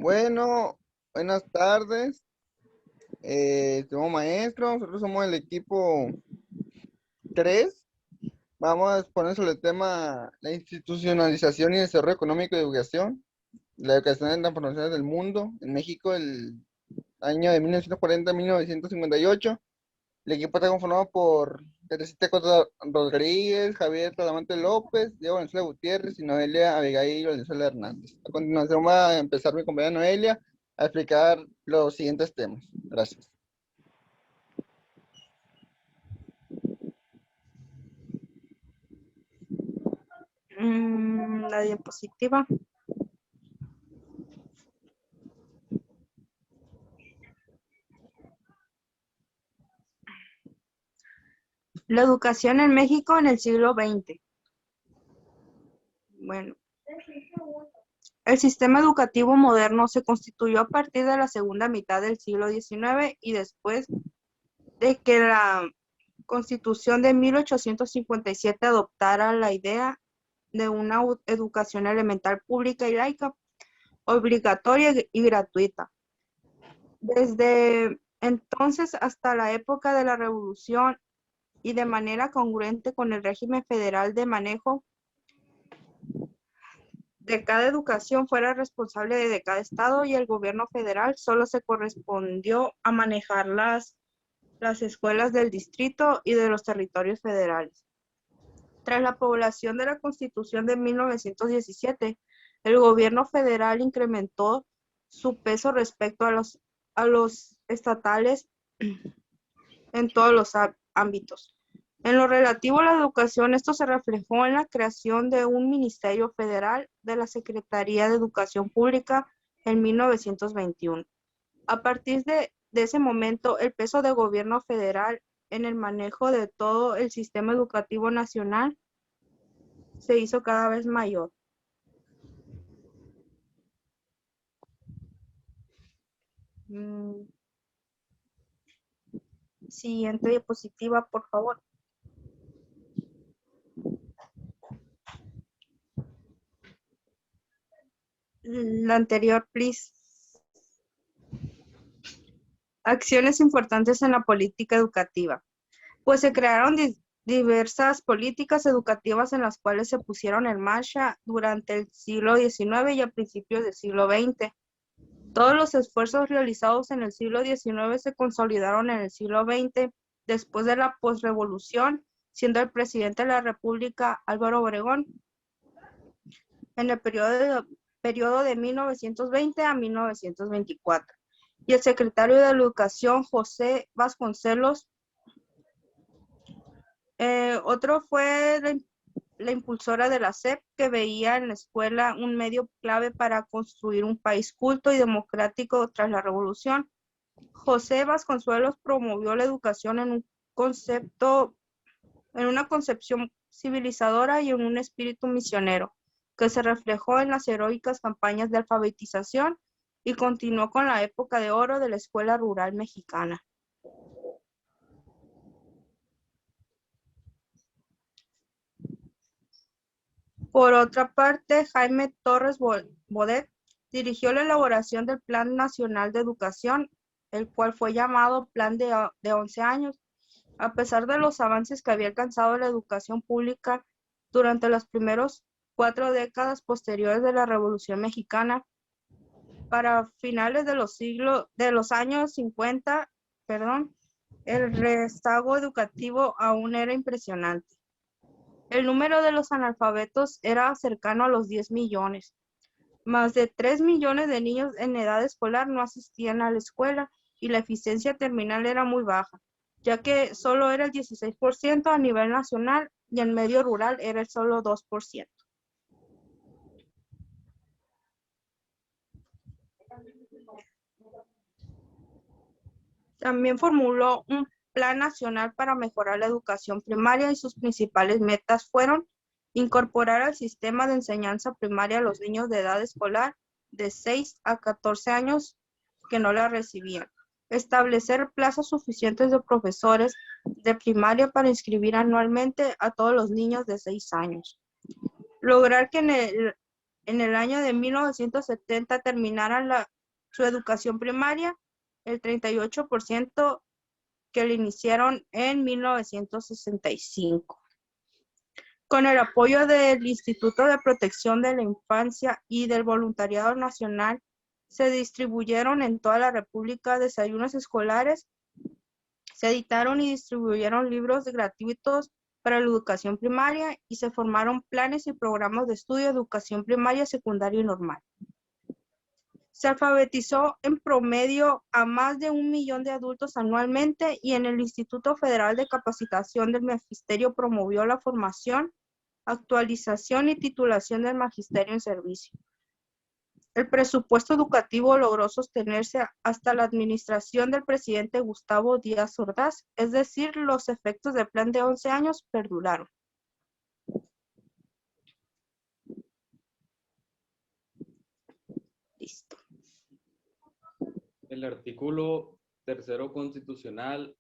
Bueno, buenas tardes. Somos maestros, nosotros somos el equipo 3. Vamos a exponer sobre el tema la institucionalización y desarrollo económico de educación. La educación en las poblaciones del mundo. En México, el año de 1940 a 1958. El equipo está conformado por Teresita Costa Rodríguez, Javier Talamante López, Diego Venezuela Gutiérrez y Noelia Abigail Valenzuela Hernández. A continuación va a empezar mi compañera Noelia a explicar los siguientes temas. Gracias. La diapositiva. La educación en México en el siglo XX. Bueno, el sistema educativo moderno se constituyó a partir de la segunda mitad del siglo XIX y después de que la Constitución de 1857 adoptara la idea de una educación elemental pública y laica, obligatoria y gratuita. Desde entonces hasta la época de la Revolución y de manera congruente con el régimen federal de manejo de cada educación fuera responsable de cada estado y el gobierno federal solo se correspondió a manejar las escuelas del distrito y de los territorios federales. Tras la aprobación de la Constitución de 1917, el gobierno federal incrementó su peso respecto a los estatales en todos los ámbitos. En lo relativo a la educación, esto se reflejó en la creación de un Ministerio Federal de la Secretaría de Educación Pública en 1921. A partir de ese momento, el peso del gobierno federal en el manejo de todo el sistema educativo nacional se hizo cada vez mayor. Siguiente diapositiva, por favor. La anterior, please. Acciones importantes en la política educativa. Pues se crearon diversas políticas educativas en las cuales se pusieron en marcha durante el siglo XIX y a principios del siglo XX. Todos los esfuerzos realizados en el siglo XIX se consolidaron en el siglo XX después de la posrevolución, siendo el presidente de la República Álvaro Obregón en el periodo de 1920 a 1924 y el secretario de Educación José Vasconcelos. Otro fue la impulsora de la SEP, que veía en la escuela un medio clave para construir un país culto y democrático tras la revolución. José Vasconcelos promovió la educación en una concepción civilizadora y en un espíritu misionero, que se reflejó en las heroicas campañas de alfabetización y continuó con la época de oro de la escuela rural mexicana. Por otra parte, Jaime Torres Bodet dirigió la elaboración del Plan Nacional de Educación, el cual fue llamado Plan de 11 años. A pesar de los avances que había alcanzado la educación pública durante las primeras 4 décadas posteriores de la Revolución Mexicana, para finales de los años 50, el rezago educativo aún era impresionante. El número de los analfabetos era cercano a los 10 millones. Más de 3 millones de niños en edad escolar no asistían a la escuela y la eficiencia terminal era muy baja, ya que solo era el 16% a nivel nacional y en medio rural era el solo 2%. También formuló un plan nacional para mejorar la educación primaria y sus principales metas fueron incorporar al sistema de enseñanza primaria a los niños de edad escolar de 6 a 14 años que no la recibían, establecer plazas suficientes de profesores de primaria para inscribir anualmente a todos los niños de 6 años, lograr que en el año de 1970 terminaran su educación primaria, el 38% que la iniciaron en 1965. Con el apoyo del Instituto de Protección de la Infancia y del Voluntariado Nacional, se distribuyeron en toda la República desayunos escolares, se editaron y distribuyeron libros gratuitos para la educación primaria y se formaron planes y programas de estudio de educación primaria, secundaria y normal. Se alfabetizó en promedio a más de 1 millón de adultos anualmente y en el Instituto Federal de Capacitación del Magisterio promovió la formación, actualización y titulación del magisterio en servicio. El presupuesto educativo logró sostenerse hasta la administración del presidente Gustavo Díaz Ordaz, es decir, los efectos del plan de 11 años perduraron. Listo. El artículo tercero constitucional,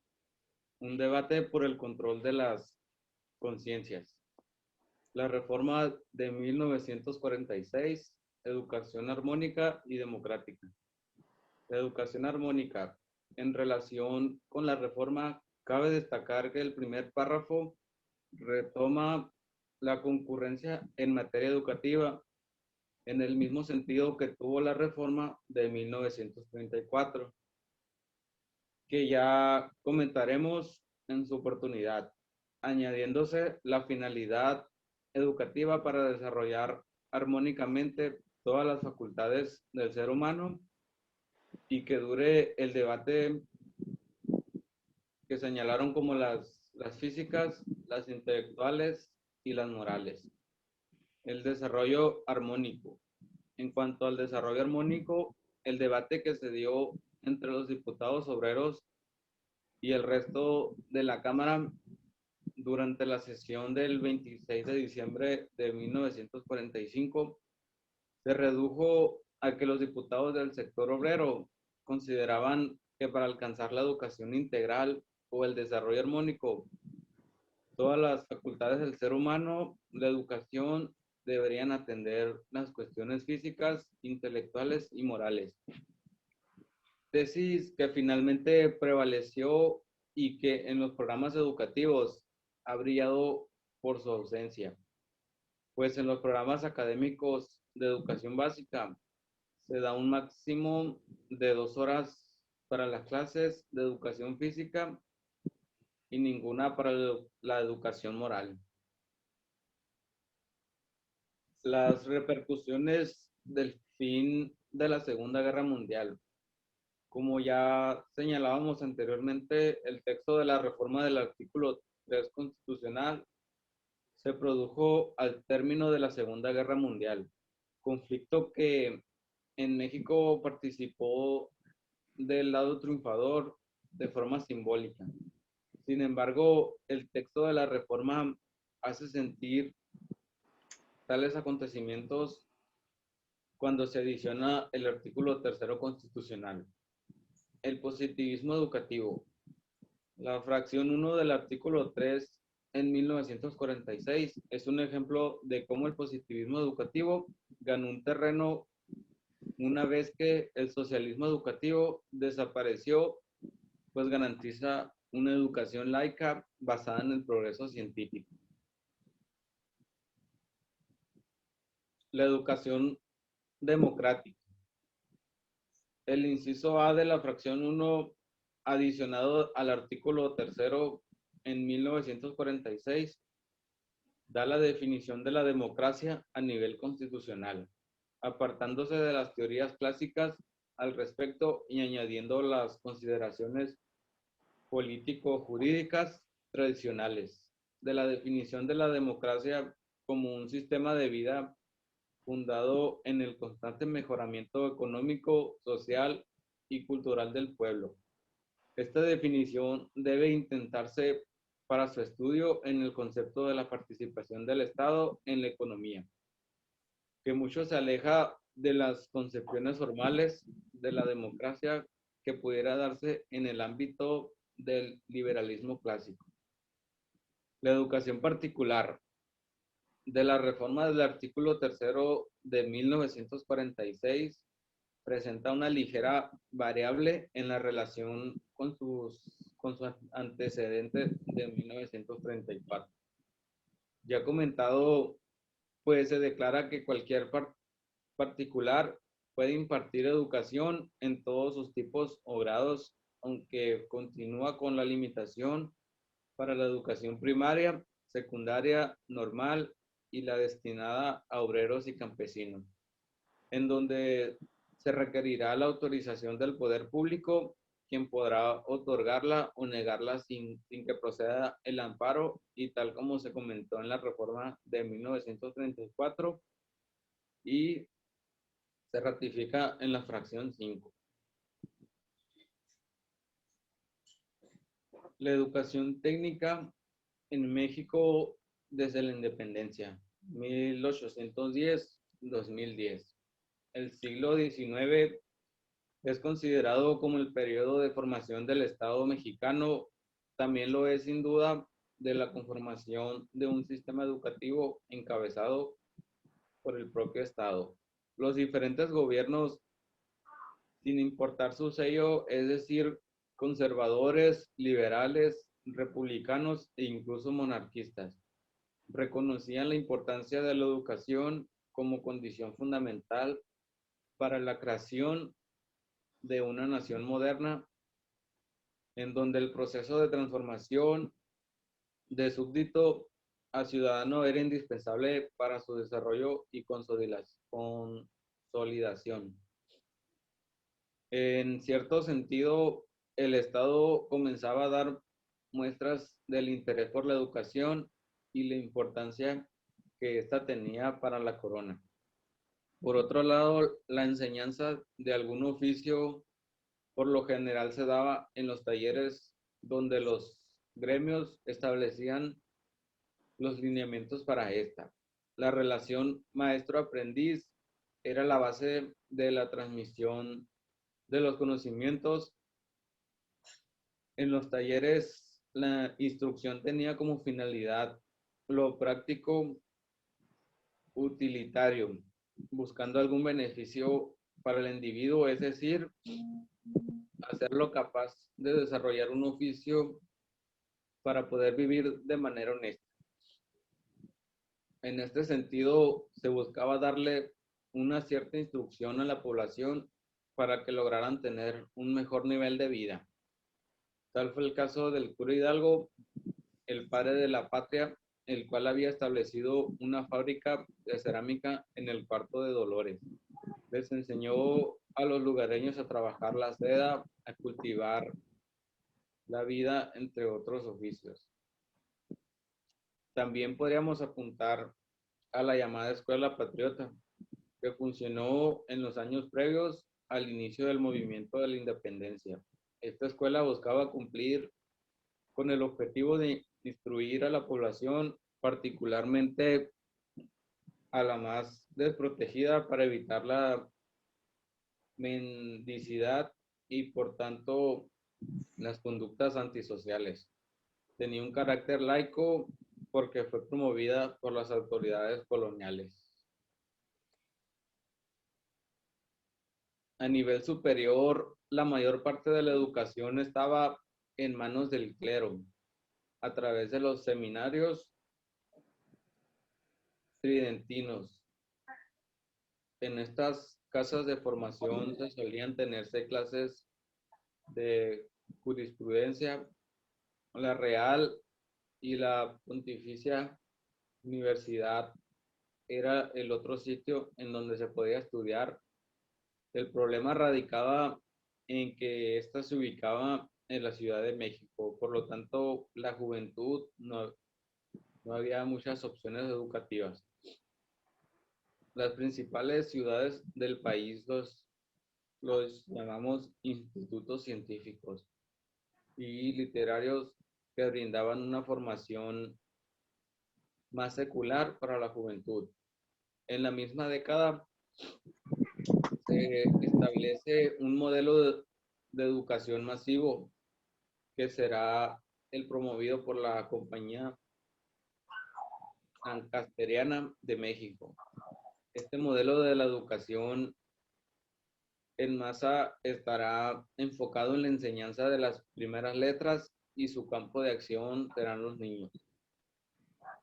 un debate por el control de las conciencias. La reforma de 1946, educación armónica y democrática. La educación armónica. En relación con la reforma, cabe destacar que el primer párrafo retoma la concurrencia en materia educativa en el mismo sentido que tuvo la reforma de 1934, que ya comentaremos en su oportunidad, añadiéndose la finalidad educativa para desarrollar armónicamente todas las facultades del ser humano y que dure el debate que señalaron como las físicas, las intelectuales y las morales. El desarrollo armónico. En cuanto al desarrollo armónico, el debate que se dio entre los diputados obreros y el resto de la Cámara durante la sesión del 26 de diciembre de 1945 se redujo a que los diputados del sector obrero consideraban que para alcanzar la educación integral o el desarrollo armónico, todas las facultades del ser humano, la educación deberían atender las cuestiones físicas, intelectuales y morales. Tesis que finalmente prevaleció y que en los programas educativos ha brillado por su ausencia, pues en los programas académicos de educación básica se da un máximo de 2 horas para las clases de educación física y ninguna para la educación moral. Las repercusiones del fin de la Segunda Guerra Mundial. Como ya señalábamos anteriormente, el texto de la reforma del artículo 3 constitucional se produjo al término de la Segunda Guerra Mundial, conflicto que en México participó del lado triunfador de forma simbólica. Sin embargo, el texto de la reforma hace sentir tales acontecimientos cuando se adiciona el artículo tercero constitucional. El positivismo educativo. La fracción 1 del artículo 3 en 1946 es un ejemplo de cómo el positivismo educativo ganó un terreno una vez que el socialismo educativo desapareció, pues garantiza una educación laica basada en el progreso científico. La educación democrática. El inciso A de la fracción 1, adicionado al artículo tercero en 1946, da la definición de la democracia a nivel constitucional, apartándose de las teorías clásicas al respecto y añadiendo las consideraciones político-jurídicas tradicionales de la definición de la democracia como un sistema de vida fundado en el constante mejoramiento económico, social y cultural del pueblo. Esta definición debe intentarse para su estudio en el concepto de la participación del Estado en la economía, que mucho se aleja de las concepciones formales de la democracia que pudiera darse en el ámbito del liberalismo clásico. La educación particular. de la reforma del artículo tercero de 1946 presenta una ligera variable en la relación con su antecedente de 1934. Ya comentado, pues se declara que cualquier particular puede impartir educación en todos sus tipos o grados, aunque continúa con la limitación para la educación primaria, secundaria, normal y la destinada a obreros y campesinos, en donde se requerirá la autorización del poder público, quien podrá otorgarla o negarla sin que proceda el amparo, y tal como se comentó en la reforma de 1934 y se ratifica en la fracción 5. La educación técnica en México desde la independencia, 1810-2010. El siglo XIX es considerado como el periodo de formación del Estado mexicano. También lo es sin duda de la conformación de un sistema educativo encabezado por el propio Estado. Los diferentes gobiernos, sin importar su sello, es decir, conservadores, liberales, republicanos e incluso monarquistas, reconocían la importancia de la educación como condición fundamental para la creación de una nación moderna, en donde el proceso de transformación de súbdito a ciudadano era indispensable para su desarrollo y consolidación. En cierto sentido, el Estado comenzaba a dar muestras del interés por la educación y la importancia que ésta tenía para la corona. Por otro lado, la enseñanza de algún oficio por lo general se daba en los talleres donde los gremios establecían los lineamientos para esta. La relación maestro-aprendiz era la base de la transmisión de los conocimientos. En los talleres, la instrucción tenía como finalidad lo práctico utilitario, buscando algún beneficio para el individuo, es decir, hacerlo capaz de desarrollar un oficio para poder vivir de manera honesta. En este sentido, se buscaba darle una cierta instrucción a la población para que lograran tener un mejor nivel de vida. Tal fue el caso del cura Hidalgo, el padre de la patria, el cual había establecido una fábrica de cerámica en el Cuarto de Dolores. Les enseñó a los lugareños a trabajar la seda, a cultivar la vida, entre otros oficios. También podríamos apuntar a la llamada Escuela Patriota, que funcionó en los años previos al inicio del movimiento de la independencia. Esta escuela buscaba cumplir con el objetivo de instruir a la población, particularmente a la más desprotegida, para evitar la mendicidad y por tanto las conductas antisociales. Tenía un carácter laico porque fue promovida por las autoridades coloniales. A nivel superior, la mayor parte de la educación estaba en manos del clero, a través de los seminarios tridentinos. En estas casas de formación se solían tenerse clases de jurisprudencia, la Real y la Pontificia Universidad era el otro sitio en donde se podía estudiar. El problema radicaba en que ésta se ubicaba en la Ciudad de México, por lo tanto la juventud no había muchas opciones educativas. Las principales ciudades del país los llamamos institutos científicos y literarios que brindaban una formación más secular para la juventud. En la misma década se establece un modelo de educación masivo que será el promovido por la compañía Lancasteriana de México. Este modelo de la educación en masa estará enfocado en la enseñanza de las primeras letras y su campo de acción serán los niños.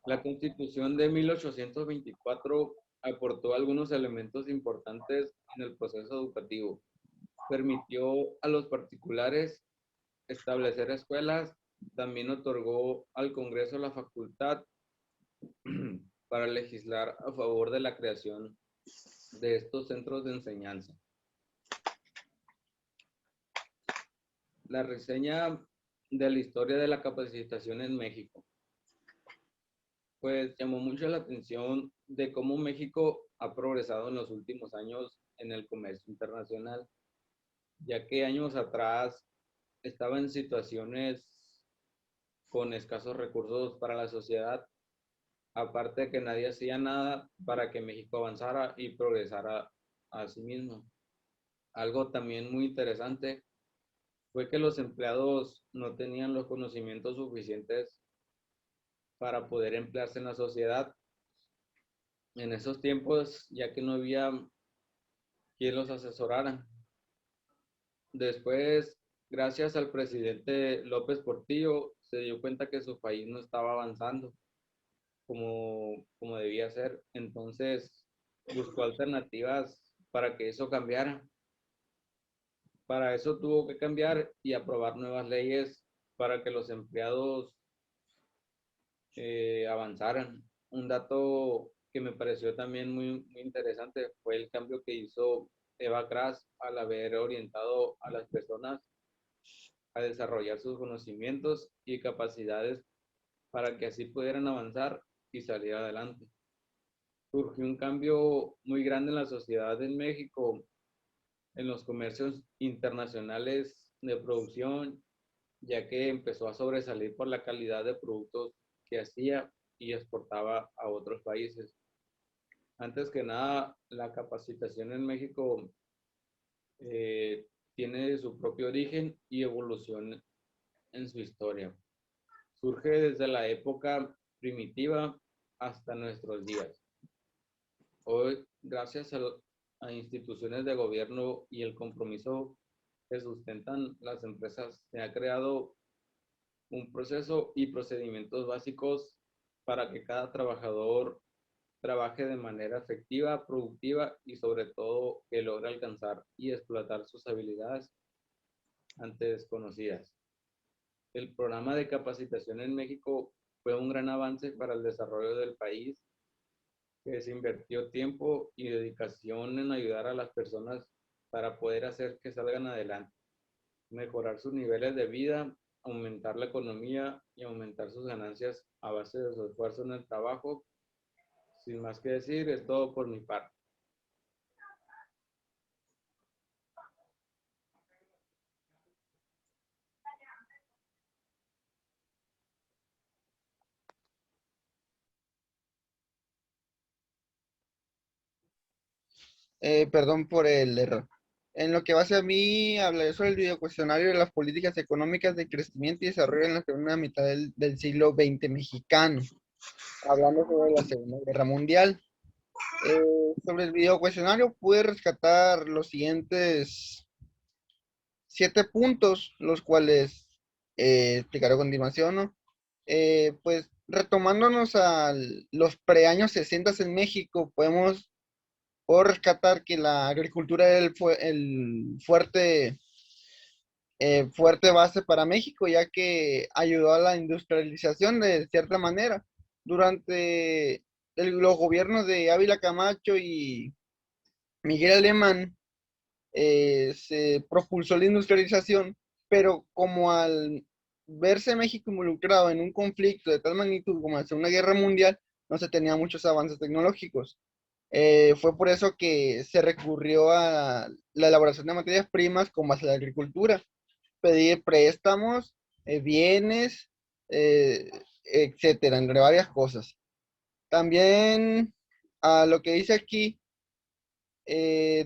La Constitución de 1824 aportó algunos elementos importantes en el proceso educativo. Permitió a los particulares establecer escuelas, también otorgó al Congreso la facultad para legislar a favor de la creación de estos centros de enseñanza. La reseña de la historia de la capacitación en México. Pues llamó mucho la atención de cómo México ha progresado en los últimos años en el comercio internacional, ya que años atrás estaba en situaciones con escasos recursos para la sociedad, aparte de que nadie hacía nada para que México avanzara y progresara a sí mismo. Algo también muy interesante fue que los empleados no tenían los conocimientos suficientes para poder emplearse en la sociedad en esos tiempos, ya que no había quien los asesorara. Después, gracias al presidente López Portillo, se dio cuenta que su país no estaba avanzando como debía ser. Entonces, buscó alternativas para que eso cambiara. Para eso tuvo que cambiar y aprobar nuevas leyes para que los empleados avanzaran. Un dato que me pareció también muy interesante fue el cambio que hizo Eva Kras al haber orientado a las personas a desarrollar sus conocimientos y capacidades para que así pudieran avanzar y salir adelante. Surgió un cambio muy grande en la sociedad en México, en los comercios internacionales de producción, ya que empezó a sobresalir por la calidad de productos que hacía y exportaba a otros países. Antes que nada, la capacitación en México tiene su propio origen y evolución en su historia. Surge desde la época primitiva hasta nuestros días. Hoy, gracias a instituciones de gobierno y el compromiso que sustentan las empresas, se ha creado un proceso y procedimientos básicos para que cada trabajador trabaje de manera efectiva, productiva y sobre todo que logre alcanzar y explotar sus habilidades antes desconocidas. El programa de capacitación en México fue un gran avance para el desarrollo del país, que se invirtió tiempo y dedicación en ayudar a las personas para poder hacer que salgan adelante, mejorar sus niveles de vida, aumentar la economía y aumentar sus ganancias a base de su esfuerzo en el trabajo. Sin más que decir, es todo por mi parte. Perdón por el error. En lo que va a mí, hablaré sobre el video cuestionario de las políticas económicas de crecimiento y desarrollo en la segunda mitad del siglo XX mexicano, hablando sobre la Segunda Guerra Mundial. Sobre el video cuestionario pude rescatar los siguientes 7 puntos, los cuales explicaré a continuación, ¿no? Pues retomándonos a los preaños 60 en México, puedo rescatar que la agricultura era el fuerte base para México, ya que ayudó a la industrialización de cierta manera. Durante los gobiernos de Ávila Camacho y Miguel Alemán, se propulsó la industrialización, pero como al verse México involucrado en un conflicto de tal magnitud como la Segunda Guerra Mundial, no se tenían muchos avances tecnológicos. Fue por eso que se recurrió a la elaboración de materias primas con base a la agricultura, pedir préstamos, bienes, etcétera, entre varias cosas. También a lo que dice aquí,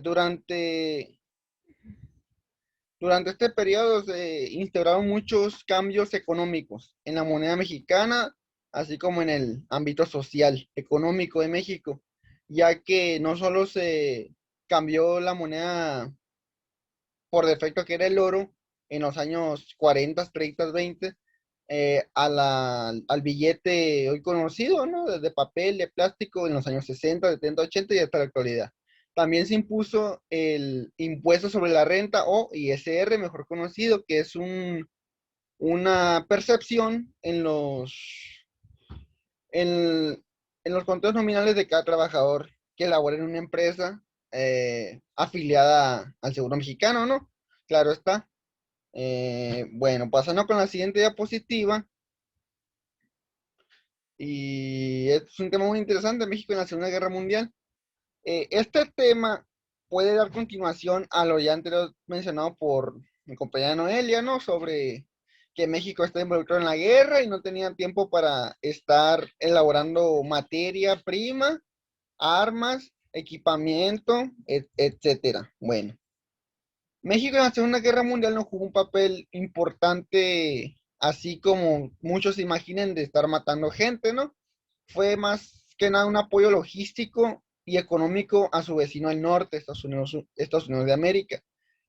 durante este periodo se instauraron muchos cambios económicos en la moneda mexicana, así como en el ámbito social, económico de México, ya que no solo se cambió la moneda por defecto que era el oro en los años 40, 30, 20, al billete hoy conocido, ¿no? De papel, de plástico en los años 60, 70, 80 y hasta la actualidad. También se impuso el impuesto sobre la renta o ISR, mejor conocido, que es una percepción en, en los conteos nominales de cada trabajador que labora en una empresa afiliada al Seguro Mexicano, ¿no? Claro está. Bueno, pasando con la siguiente diapositiva, y es un tema muy interesante, México en la Segunda Guerra Mundial. Este tema puede dar continuación a lo ya anterior mencionado por mi compañera Noelia, ¿no? Sobre que México está involucrado en la guerra y no tenía tiempo para estar elaborando materia prima, armas, equipamiento, etcétera. Bueno, México en la Segunda Guerra Mundial no jugó un papel importante, así como muchos se imaginen de estar matando gente, ¿no? Fue más que nada un apoyo logístico y económico a su vecino al norte, Estados Unidos de América,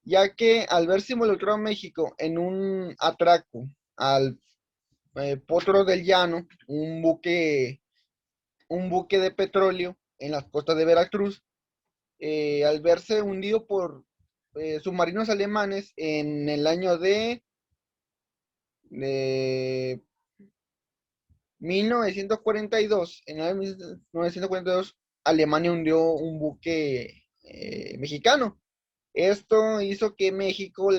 ya que al verse involucrado México en un atraco al Potro del Llano, un buque de petróleo en las costas de Veracruz, al verse hundido por submarinos alemanes en el año de 1942. En el año 1942, Alemania hundió un buque mexicano. Esto hizo que México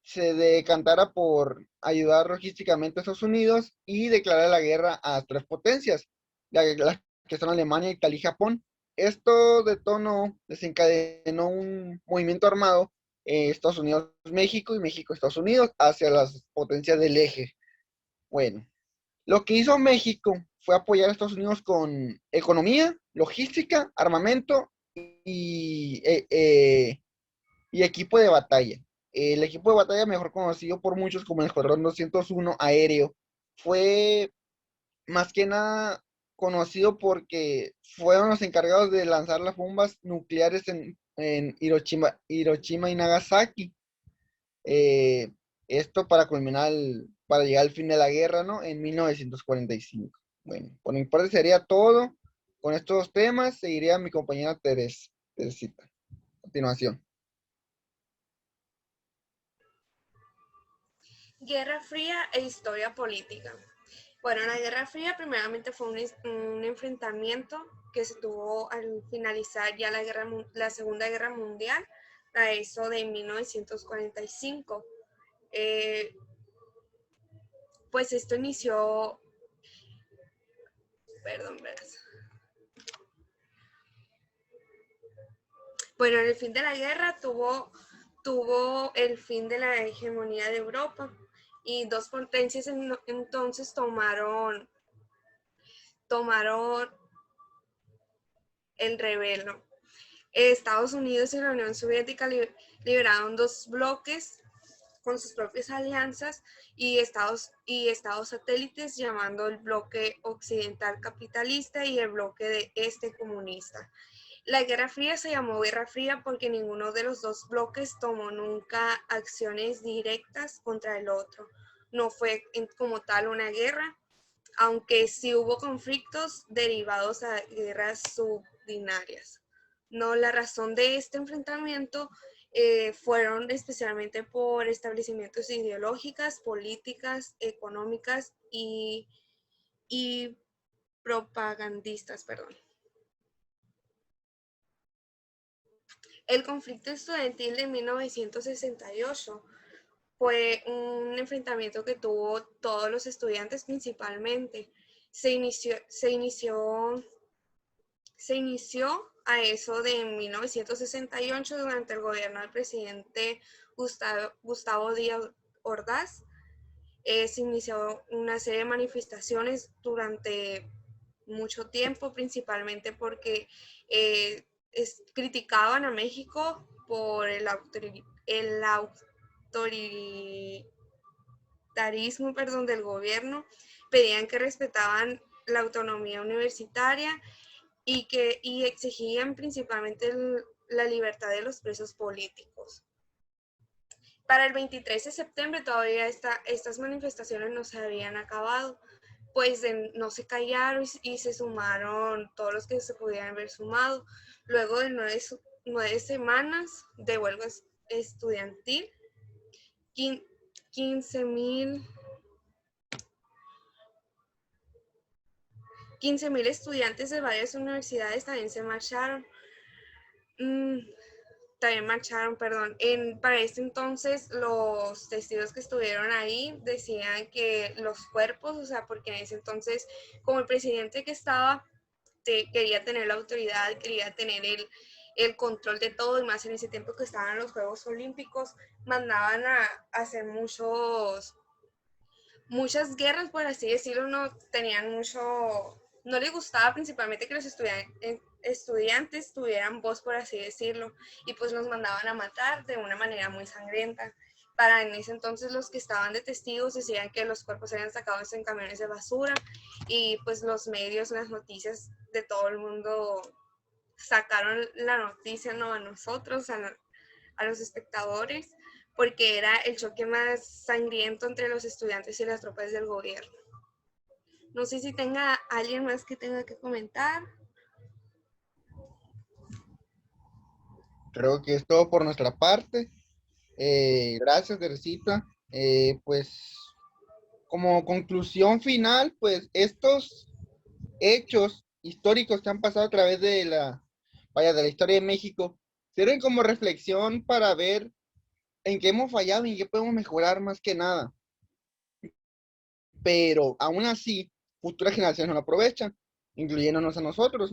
se decantara por ayudar logísticamente a Estados Unidos y declarar la guerra a tres potencias, las que son Alemania, Italia y Japón. Esto desencadenó un movimiento armado Estados Unidos-México y México-Estados Unidos hacia las potencias del eje. Bueno, lo que hizo México fue apoyar a Estados Unidos con economía, logística, armamento y equipo de batalla. El equipo de batalla, mejor conocido por muchos como el Escuadrón 201 aéreo, fue más que nada conocido porque fueron los encargados de lanzar las bombas nucleares en Hiroshima y Nagasaki. Eh, Esto para llegar al fin de la guerra, ¿no? En 1945. Bueno, por mi parte sería todo. Con estos dos temas seguiría mi compañera Teresita. A continuación. Guerra Fría e historia política. Bueno, la Guerra Fría primeramente fue un enfrentamiento que se tuvo al finalizar ya la Segunda Guerra Mundial, a eso de 1945. Eh, pues esto inició, perdón, verás. Bueno, el fin de la guerra tuvo el fin de la hegemonía de Europa y dos potencias entonces tomaron el revelo. Estados Unidos y la Unión Soviética liberaron dos bloques con sus propias alianzas y estados satélites, llamando el bloque occidental capitalista y el bloque de este comunista. La Guerra Fría se llamó Guerra Fría porque ninguno de los dos bloques tomó nunca acciones directas contra el otro. No fue como tal una guerra, aunque sí hubo conflictos derivados a guerras subordinarias. No, la razón de este enfrentamiento fueron especialmente por establecimientos ideológicas, políticas, económicas y propagandistas, perdón. El conflicto estudiantil de 1968 fue un enfrentamiento que tuvo todos los estudiantes principalmente. Se inició a eso de 1968 durante el gobierno del presidente Gustavo Díaz Ordaz. Se inició una serie de manifestaciones durante mucho tiempo, principalmente porque criticaban a México por el perdón, del gobierno, pedían que respetaban la autonomía universitaria y exigían principalmente la libertad de los presos políticos. Para el 23 de septiembre todavía estas manifestaciones no se habían acabado, pues no se callaron y se sumaron todos los que se podían haber sumado. Luego de 9 semanas de huelga estudiantil, 15,000 estudiantes de varias universidades también se marcharon. Perdón. Para este entonces, los testigos que estuvieron ahí decían que los cuerpos, o sea, porque en ese entonces, como el presidente que estaba, quería tener la autoridad, quería tener el control de todo, y más en ese tiempo que estaban los Juegos Olímpicos, mandaban a hacer muchas guerras, por así decirlo, no les gustaba principalmente que los estudiantes tuvieran voz, por así decirlo, y pues nos mandaban a matar de una manera muy sangrienta. Para en ese entonces los que estaban de testigos decían que los cuerpos eran sacados en camiones de basura, y pues los medios, las noticias de todo el mundo sacaron la noticia, no a nosotros, a los espectadores, porque era el choque más sangriento entre los estudiantes y las tropas del gobierno. No sé si tenga alguien más que tenga que comentar. Creo que es todo por nuestra parte. Gracias, Teresita. Pues como conclusión final, pues estos hechos históricos que han pasado a través de de la historia de México, sirven como reflexión para ver en qué hemos fallado y en qué podemos mejorar más que nada. Pero aún así, futuras generaciones no lo aprovechan, incluyéndonos a nosotros.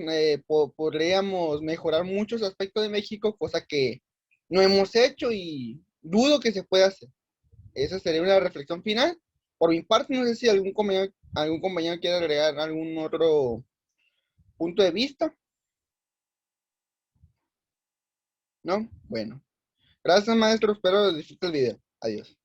Podríamos mejorar muchos aspectos de México, cosa que no hemos hecho y dudo que se pueda hacer. Esa sería una reflexión final. Por mi parte, no sé si algún compañero quiere agregar algún otro punto de vista. ¿No? Bueno. Gracias, maestro. Espero disfruten el video. Adiós.